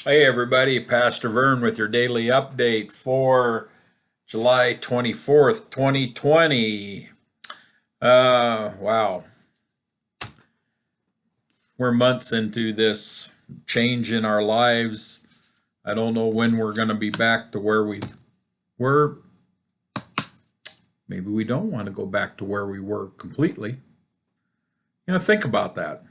Hey everybody, Pastor Vern with your daily update for July 24th, 2020. Wow. We're months into this change in our lives. I don't know when we're going to be back to where we were. Maybe we don't want to go back to where we were completely. Think about that.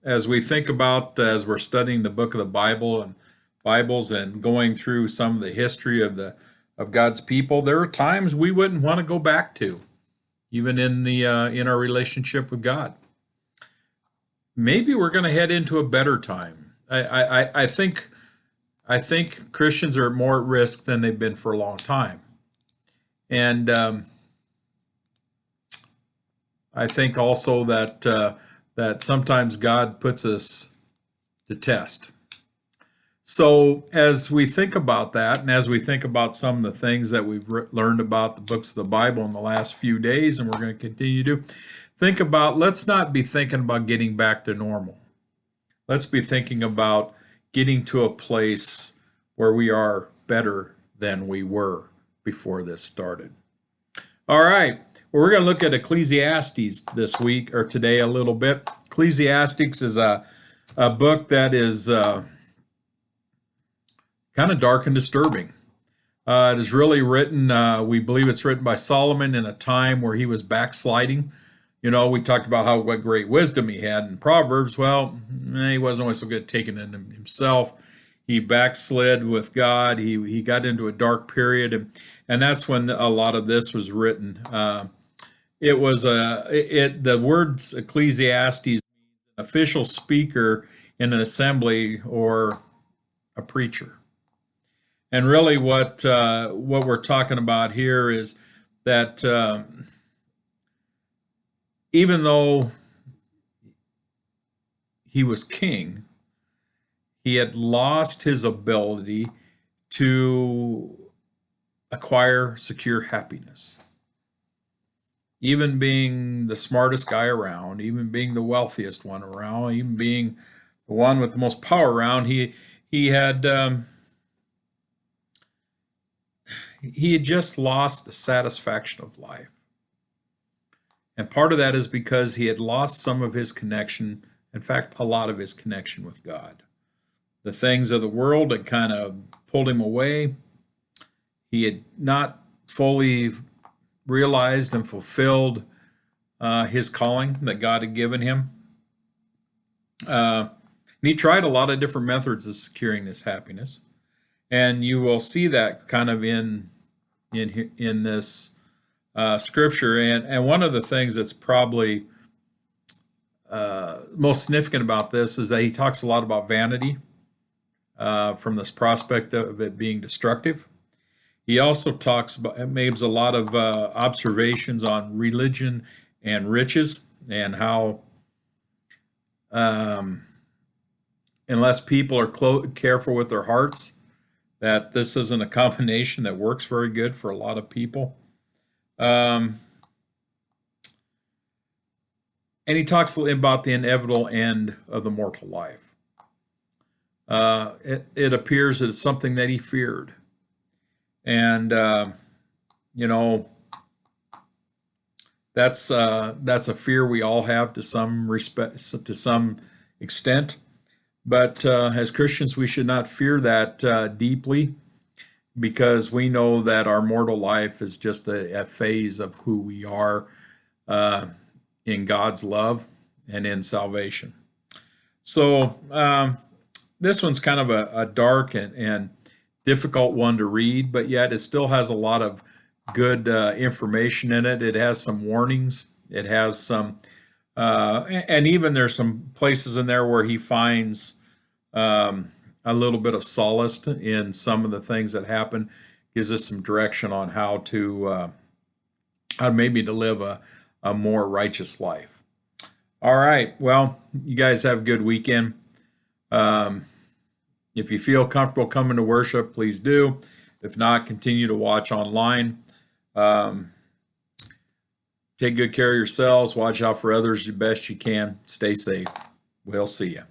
As we think about, as we're studying the book of the Bible and Bibles and going through some of the history of God's people, there are times we wouldn't want to go back to, even in our relationship with God. Maybe we're going to head into a better time. I think Christians are more at risk than they've been for a long time, and I think also that sometimes God puts us to test. So, as we think about that, and as we think about some of the things that we've learned about the books of the Bible in the last few days, and we're going to continue to think about, let's not be thinking about getting back to normal. Let's be thinking about getting to a place where we are better than we were before this started. All right. Well, we're going to look at Ecclesiastes this week or today a little bit. Ecclesiastes is a book that is kind of dark and disturbing. It is really written, we believe it's written by Solomon in a time where he was backsliding. We talked about what great wisdom he had in Proverbs. Well, he wasn't always so good at taking it himself. He backslid with God. He got into a dark period, and that's when a lot of this was written. The words Ecclesiastes, official speaker in an assembly or a preacher. And really, what we're talking about here is that even though he was king, he had lost his ability to acquire secure happiness. Even being the smartest guy around, even being the wealthiest one around, even being the one with the most power around, he had just lost the satisfaction of life. And part of that is because he had lost some of his connection, in fact, a lot of his connection with God. The things of the world had kind of pulled him away. He had not fully realized and fulfilled his calling that God had given him. And he tried a lot of different methods of securing this happiness. And you will see that kind of in this scripture. And one of the things that's probably most significant about this is that he talks a lot about vanity from this prospect of it being destructive. He also makes a lot of observations on religion and riches and how unless people are careful with their hearts, that this isn't a combination that works very good for a lot of people. And he talks about the inevitable end of the mortal life. It appears that it's something that he feared. And, that's a fear we all have to some extent. But as Christians, we should not fear that deeply, because we know that our mortal life is just a phase of who we are in God's love and in salvation. So this one's kind of a dark and difficult one to read, but yet it still has a lot of good information in it. It has some warnings. It has some, and even there's some places in there where he finds a little bit of solace in some of the things that happen. Gives us some direction on how maybe to live a more righteous life. All right. Well, you guys have a good weekend. If you feel comfortable coming to worship, please do. If not, continue to watch online. Take good care of yourselves. Watch out for others the best you can. Stay safe. We'll see you.